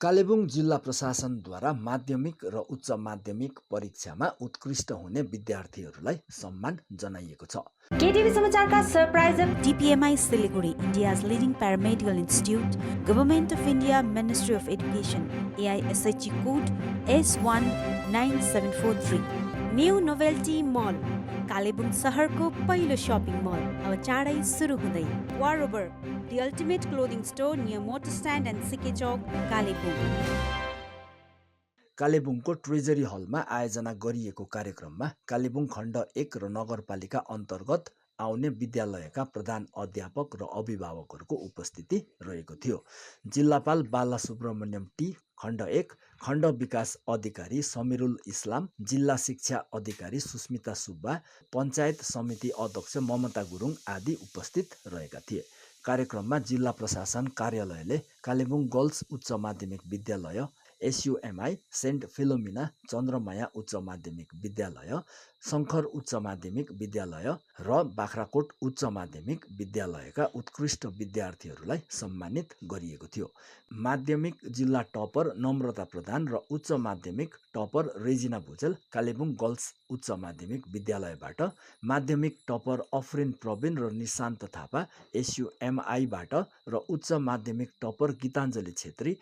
कालेबुङ जिल्ला प्रशासनद्वारा माध्यमिक र उच्च माध्यमिक परीक्षामा उत्कृष्ट हुने विद्यार्थीहरूलाई सम्मान जनाइएको छ। केटिभी समाचारका सरप्राइजर DPMI Siliguri, India's leading paramedical institute, Government of India, Ministry of Education, AISHE code S19743, new novelty mall, Kalebung शहरको पहिलो शपिङ मल अब चाँडै सुरु हुँदै। वारोबर, the ultimate clothing store near Motor Stand and Sike Chowk, Kalimpong. कालेबुङको ट्रेजरी हलमा आयोजना गरिएको कार्यक्रममा कालेबुङ खण्ड 1 र नगरपालिका अन्तर्गत आउने विद्यालयका प्रधान अध्यापक र अभिभावकहरूको उपस्थिति रहेको थियो। जिल्लापाल बालासुब्रमण्यम टी, खण्ड 1 खण्ड विकास अधिकारी समिरुल इस्लाम, जिल्ला शिक्षा अधिकारी सुस्मिता सुब्बा, पञ्चायत समिति अध्यक्ष ममता गुरुङ आदि उपस्थित रहेका थिए। कार्यक्रममा जिल्ला प्रशासन कार्यालयले कालेबुङ गर्ल्स उच्च माध्यमिक विद्यालय, SUMI, सेन्ट फिलोमिना चन्द्रमाया उच्च माध्यमिक विद्यालय, शङ्कर उच्च माध्यमिक विद्यालय र बाख्राकोट उच्च माध्यमिक विद्यालयका उत्कृष्ट विद्यार्थीहरूलाई सम्मानित गरिएको थियो। माध्यमिक जिल्ला टपर नम्रता प्रधान र उच्च माध्यमिक टपर रेजिना भुजेल कालेबुङ गर्ल्स उच्च माध्यमिक विद्यालयबाट, माध्यमिक टपर अफ्रिन प्रवीण र निशान्त थापा SUMI-बाट र उच्च माध्यमिक टपर गीताञ्जली छेत्री,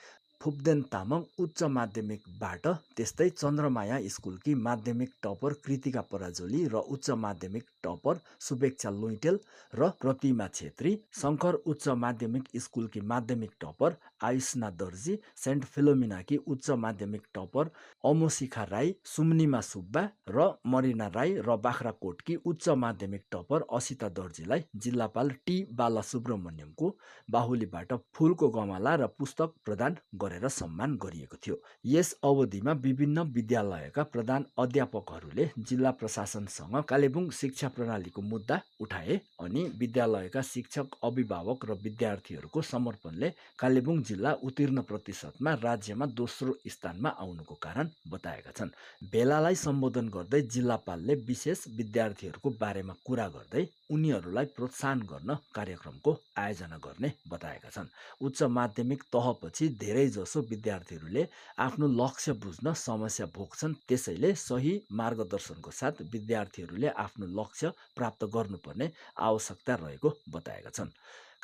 फुप्देन तामाङ उच्च माध्यमिकबाट, त्यस्तै चन्द्रमाया स्कुलकी माध्यमिक टपर कृतिका पराजोली र उच्च माध्यमिक टपर शुभेच्छा लुइटेल र प्रतिमा छेत्री, शङ्कर उच्च माध्यमिक स्कुलकी माध्यमिक टपर आयुष्ना दर्जी, सेन्ट फिलोमिनाकी उच्च माध्यमिक टपर अमोशिखा राई, सुम्निमा सुब्बा र मरिना राई र बाख्राकोटकी उच्च माध्यमिक टपर असिता दर्जीलाई जिल्लापाल टी बालासुब्रमण्यमको बाहुलीबाट फूलको गमला र पुस्तक प्रदान गरेर सम्मान गरिएको थियो। यस अवधिमा विभिन्न विद्यालयका प्रधान अध्यापकहरूले जिल्ला प्रशासनसँग कालेबुङ शिक्षा प्रणालीको मुद्दा उठाए अनि विद्यालयका शिक्षक, अभिभावक र विद्यार्थीहरूको समर्पणले कालेबुङ जिल्ला उत्तीर्ण प्रतिशतमा राज्यमा दोस्रो स्थानमा आउनुको कारण बताएका छन्। भेलालाई सम्बोधन गर्दै जिल्लापालले विशेष विद्यार्थीहरूको बारेमा कुरा गर्दै उनीहरूलाई प्रोत्साहन गर्न कार्यक्रमको आयोजना गर्ने बताएका छन्। उच्च माध्यमिक तहपछि धेरैजसो विद्यार्थीहरूले आफ्नो लक्ष्य बुझ्न समस्या भोग्छन्, त्यसैले सही मार्गदर्शनको साथ विद्यार्थीहरूले आफ्नो लक्ष्य प्राप्त गर्नुपर्ने आवश्यकता रहेको बताएका छन्।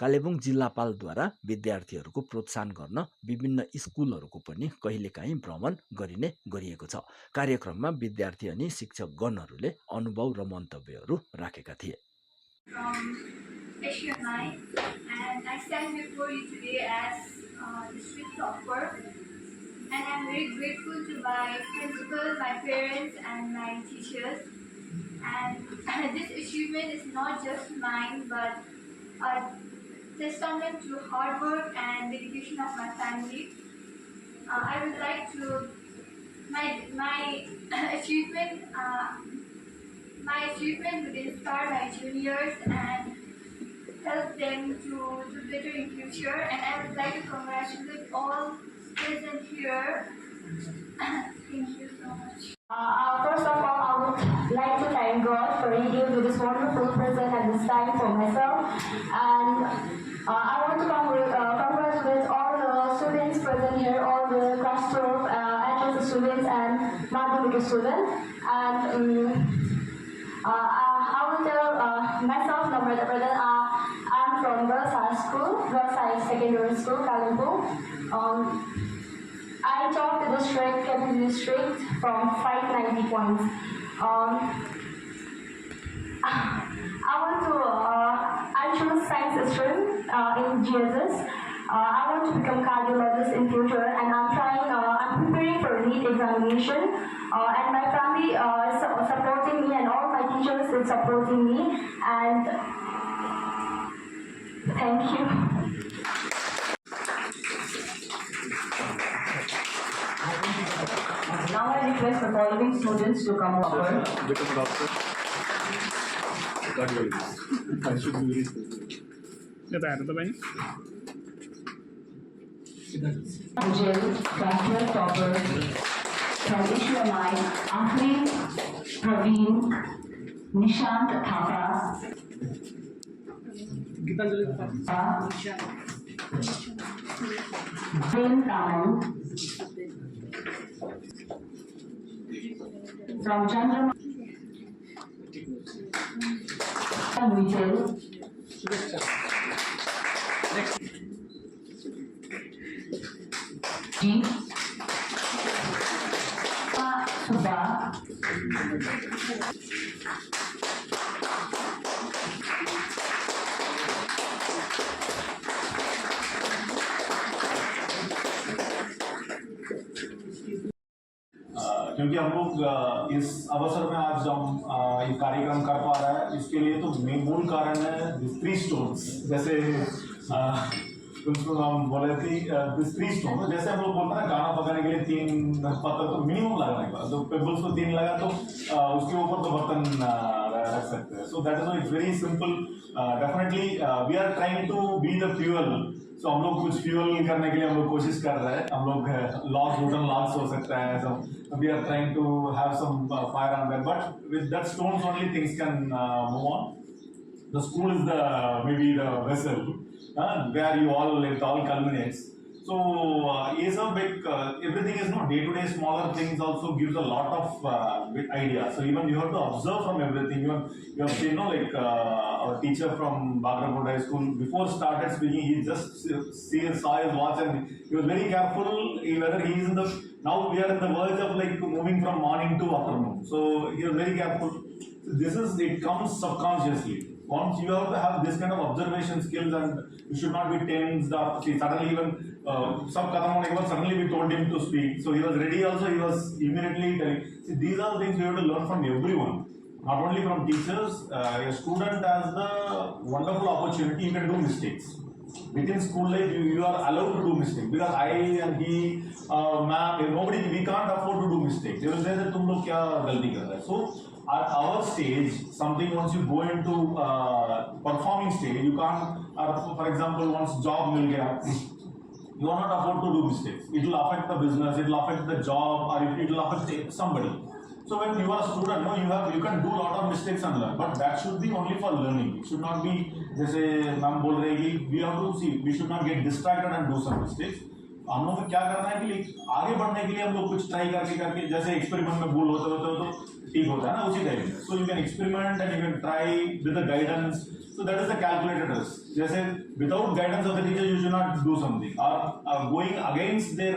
कालेबुङ जिल्लापालद्वारा विद्यार्थीहरूको प्रोत्साहन गर्न विभिन्न स्कुलहरूको पनि कहिलेकाहीँ भ्रमण गरिने गरिएको छ। कार्यक्रममा विद्यार्थी अनि शिक्षकगणहरूले अनुभव र मन्तव्यहरू राखेका थिए। SUMI, and I stand before you today as district topper, and I'm very grateful to my principal, my parents and my teachers, and this achievement is not just mine but a testament to hard work and dedication of my family. I would like to my achievement would inspire my juniors and help them to do better in future, and I would like to congratulate all present here. Thank you so much. First of all, I would like to thank God for giving me this wonderful present at this time for myself, and I want to congratulate all the students present here, all the class 12 entrance students and mathematics students, and I will tell myself, Namrata Pradhan. I'm from Girls High School, Girls High Secondary School, Kalimpong. I topped the district, Capital District, from 590 points. I chose science stream in GSS. I want to become cardiologist in future, and I'm preparing for NEET examination. And my family is supporting me, and all my teachers are supporting me. And thank you. Now I request the following students to come forward. Become a doctor. I should be very Angel, class topper, from SUMI, Afrin, Praveen, Nishant Thapa, Prem Tamang, from Chandra Mutual. G. Subha. क्योंकि हम लोग इस अवसर में आज हम ये कार्यक्रम कर पा रहे हैं, इसके लिए तो मूल कारण है थ्री स्टोन्स। जैसे उसको हम बोले थे थ्री स्टोन, जैसे हम लोग बोलते हैं गाना पकाने के लिए 3 पत्थर तो मिनिमम लगाने का, तो पेबल्स को 3 लगा तो उसके ऊपर तो बर्तन रख सकते हैं। So that is it's very simple. Definitely we are trying to be the fuel. So हम लोग कुछ फ्यूअल करने के लिए हम लोग कोशिश कर रहे हैं। हम लोग लॉग्स, वुडन लॉग्स हो सकता है, so we are trying to have some fire on that, but with that stones only things can move on. The school is the maybe the vessel where you all it all culminates. So is a big everything is not day to day smaller things also gives a lot of idea. So even you have to observe from everything. You have seen, like our teacher from Bagrapur High School before started speaking, he just saw his watch and he was very careful whether he is in the. Now we are in the verge of like moving from morning to afternoon. So he was very careful. So it comes subconsciously. Once you have to have this kind of observation skills, and you should not be tensed up. See, suddenly even suddenly we told him to speak. So he was ready also, he was immediately telling. See, these are things we have to learn from everyone. Not only from teachers. A student has the wonderful opportunity, you can do mistakes. Within school life, you are allowed to do mistakes, because I and he, ma'am, nobody, we can't afford to do mistakes. They will say that tum log kya galti kar rahe hai. So at our stage, something once you go into performing stage, you can't. For example, once job mil gaya, you are not afford to do mistakes. It will affect the business, it will affect the job, or it will affect somebody. So when you are a student, you can do a lot of mistakes and learn, but that should be only for learning. It should not be जैसे ma'am बोल रहे हैं कि we have to see, we should not get distracted and do some mistakes. हम लोग को क्या करना है कि आगे बढ़ने के लिए हम लोग कुछ ट्राई करके जैसे एक्सपेरिमेंट में भूल होते तो ठीक होता है ना, उसी टाइप में. So you can experiment and you can try with the guidance. So that is the calculated risk. जैसे without guidance of the teacher you should not do something, or going against their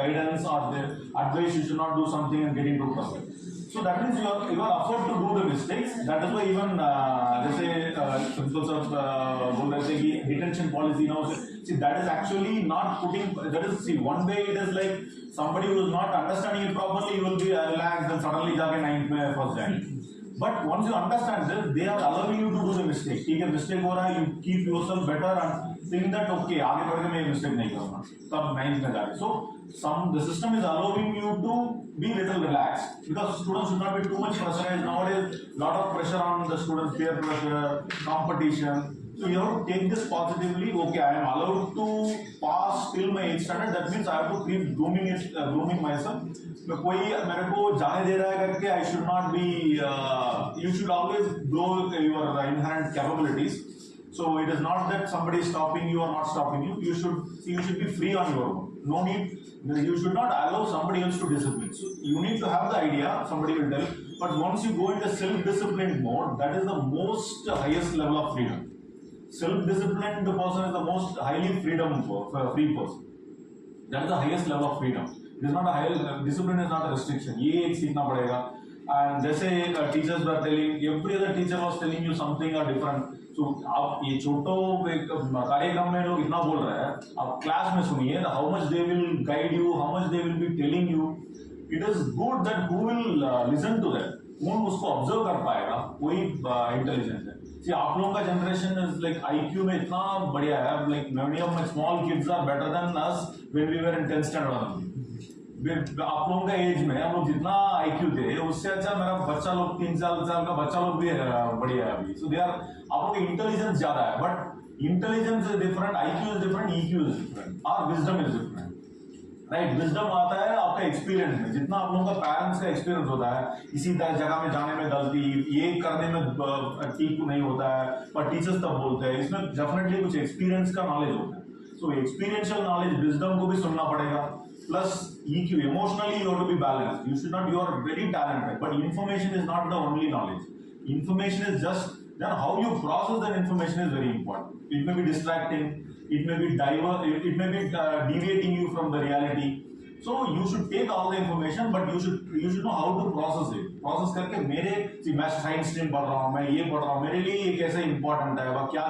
guidance or their advice you should not do something and get into trouble. So that means you are afford to do the mistakes. That is why even जैसे principles of बोल रहे थे कि detention policy now, see that is actually not putting, that is, see, one day it is like somebody who is not understanding it properly, you will be relaxed and suddenly जाके 9th में first जाएंगे. But once you understand this, they are allowing you to do the mistake. ठीक है, mistake हो रहा है, you keep yourself better and think that okay, आगे बढ़ के मैं ये mistake नहीं करूँगा. तब 9th में जाके. So the system is allowing you to be little relaxed, because students should not be too much pressurized. Nowadays, lot of pressure on the students, peer pressure, competition. So you have to take this positively. Okay, I am allowed to pass till my 8th standard. That means I have to keep grooming myself. मैं कोई मेरे को जाने दे रहा है करके I should not be. You should always grow your inherent capabilities. So it is not that somebody is stopping you or not stopping you. You should be free on your own. No need. You should not allow somebody else to discipline. So you need to have the idea. Somebody will tell. But once you go into self-disciplined mode, that is the most highest level of freedom. Self-disciplined person is the most highly free person. That is the highest level of freedom. It is not a high discipline is not a restriction. ये एक सीखना पड़ेगा. And जैसे teachers were telling, every other teacher was telling you something or different. So आप ये छोटो कार्यक्रम में लोग इतना बोल रहे हैं, आप क्लास में सुनिए how much they will guide you, how much they will be telling you. It is good that who will listen to that. कौन उसको ऑब्जर्व कर पाएगा, वही इंटेलिजेंस है. See, आप लोगों का जनरेशन इज लाइक IQ में इतना बढ़िया है, like many of my small kids are better than us when we were in 10th standard. आप लोगों का एज में हम लोग जितना IQ थे उससे अच्छा मेरा बच्चा लोग 3 साल का बच्चा लोग भी बढ़िया है अभी. सो दे आर, आप लोग का इंटेलिजेंस ज्यादा है, but intelligence is different, IQ is different, EQ is different, और wisdom is different. Right, wisdom आता है आपका एक्सपीरियंस में. जितना आप लोगों का पेरेंट्स का एक्सपीरियंस होता है, इसी जगह में जाने में गलती, ये करने में ठीक नहीं होता है, पर टीचर्स तब बोलते हैं, इसमें डेफिनेटली कुछ एक्सपीरियंस का नॉलेज होता है. सो एक्सपीरियंशियल नॉलेज, विजडम को भी सुनना पड़ेगा. plus EQ. Emotionally, you have to be balanced. You should not. You are very talented, but information is not the only knowledge. Information is just then how you process that information is very important. It may be distracting. It may be It may be deviating you from the reality. So you should take all the information, but you should know how to process it. Process करके मैं science stream पढ़ रहा हूँ, मैं ये पढ़ रहा हूँ, मेरे लिए ये कैसे important है, वह क्या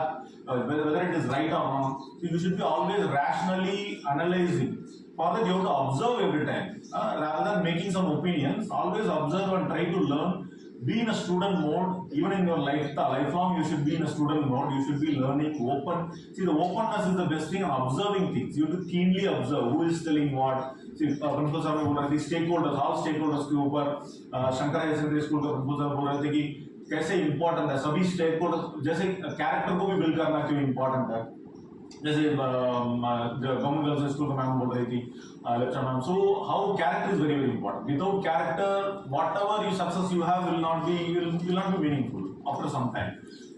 whether it is right or wrong. So you should be always rationally analyzing. For that you have to observe every time, rather than making some opinions. Always observe and try to learn. Be in a student mode, even in your lifelong. You should be in a student mode. You should be learning, open. See, the openness is the best thing. And observing things, you have to keenly observe who is telling what. See, principal sir बोल रहे थे stakeholders, all stakeholders के ऊपर Shankaracharya secondary school का principal sir बोल रहे थे कि कैसे important है सभी stakeholders. जैसे character को भी build करना क्यों important है. जैसे गवर्नमेंट गर्ल्स स्कूल का मैम बोल रही थी lecture ma'am. So how character is very very important. Without character whatever you success you have will not be meaningful after some time.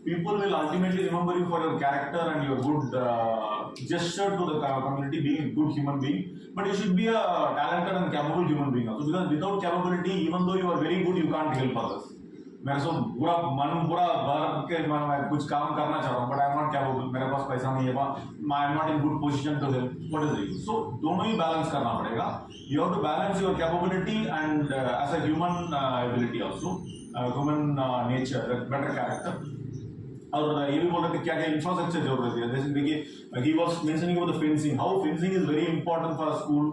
People will ultimately remember you for your character and your good gesture to the community, being a good human being. But you should be a talented and capable human being also, because without capability, even though you are very good, you can't help others. मेरे से पूरा भर के मैं कुछ काम करना चाह रहा हूँ, but I am not capable, मेरे पास पैसा नहीं है, I am not in good position to help. What is it? So दोनों ही बैलेंस करना पड़ेगा. You have to balance your capability and as a human ability also, human nature, better character. और ये भी बोल रहे थे क्या क्या इंफ्रास्ट्रक्चर जरूरत है. जैसे देखिए ही was mentioning about the fencing. How fencing is very important for a school,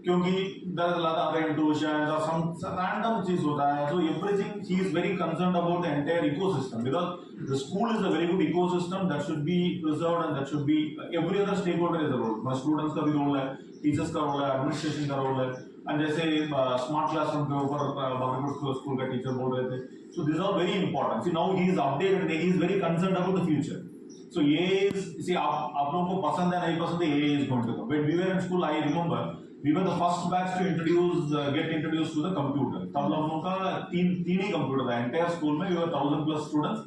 क्योंकि there is a lot of intrusions और सम रैंडम चीज होता है. So everything he is very concerned about the entire ecosystem, because the school is a very good ecosystem that should be preserved and that should be every other stakeholder is a role. Students का भी role है, teachers का role है, administration का role है. And जैसे smart classroom के ऊपर बागरकोट स्कूल का टीचर बोल रहे थे. So these are very important. See, now he is updated and he is very concerned about the future. So आप लोगों को पसंद है नहीं पसंद है, AA is going to come. When we were in school, I remember we were the first batch to get introduced to the computer. तब लोगों का तीन ही कंप्यूटर था entire school में. We were 1000+ students.